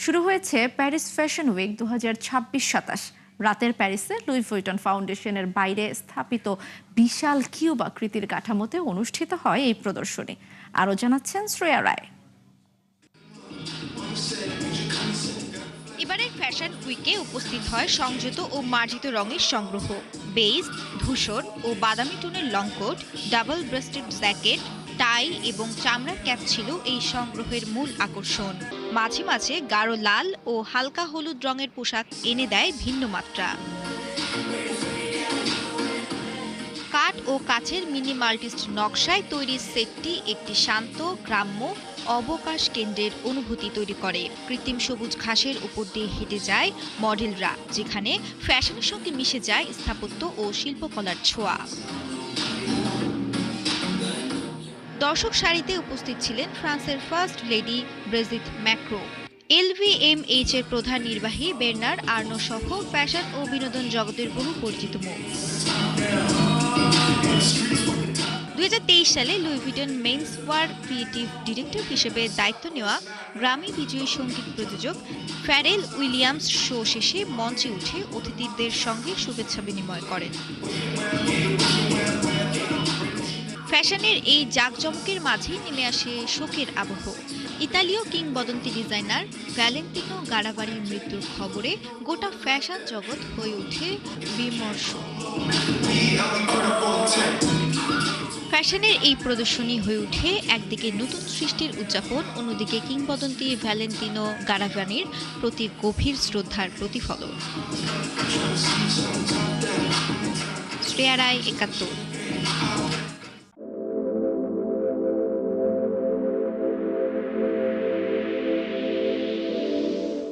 শুরু হয়েছে Paris fashion week 2026-27। রাতের প্যারিসে লুই ভুইটন ফাউন্ডেশনের বাইরে স্থাপিত বিশাল কিউব আকৃতির কাঠামোতে অনুষ্ঠিত হয় এই প্রদর্শনী। আরও জানাচ্ছেন শ্রেয়া রায়। এবারের ফ্যাশন উইকে উপস্থিত হয় সংযত ও মার্জিত রঙের সংগ্রহ। বেজ, ধূসর ও বাদামি টোনের লংকোট, ডাবল ব্রেস্টেড জ্যাকেট, টাই এবং চামড়ার ক্যাপ ছিল এই সংগ্রহের মূল আকর্ষণ। মাঝে মাঝে গাঢ় লাল ও হালকা হলুদ রঙের পোশাক এনে দেয় ভিন্ন মাত্রা। কাঠ ও কাচের মিনিমালিস্ট নকশায় তৈরি সেটটি একটি শান্ত, গ্রাম্য, অবকাশ কেন্দ্রের অনুভূতি তৈরি করে। কৃত্রিম সবুজ ঘাসের উপর দিয়ে হেঁটে যায় মডেলরা, যেখানে ফ্যাশনের সঙ্গে মিশে যায় স্থাপত্য ও শিল্পকলার ছোঁয়া। দর্শক সারিতে উপস্থিত ছিলেন ফ্রান্সের first lady Brigitte Macron, LVMH এর প্রধান নির্বাহী বের্নার্ড আর্নো সহ ফ্যাশন ও বিনোদন জগতের বহু পরিচিত মুখ। 2023 সালে Louis Vuitton men's wear creative director হিসেবে দায়িত্ব নেওয়া গ্র্যামি বিজয়ী সঙ্গীত প্রযোজক ফ্যারেল উইলিয়ামস শো শেষে মঞ্চে উঠে অতিথিদের সঙ্গে শুভেচ্ছা বিনিময় করেন। ফ্যাশনের এই জাঁকজমকের মাঝেই নেমে আসে শোকের আবহ। ইতালীয় কিংবদন্তি ডিজাইনার ভ্যালেন্তিনো গারাবারির মৃত্যুর খবরে গোটা ফ্যাশন জগৎ হয়ে ওঠে বিমর্ষ। ফ্যাশনের এই প্রদর্শনী হয়ে ওঠে একদিকে নতুন সৃষ্টির উদযাপন, অন্যদিকে কিংবদন্তি ভ্যালেন্তিনো গারাবানির প্রতি গভীর শ্রদ্ধার প্রতিফলন। শ্রেয়া রায়, 71।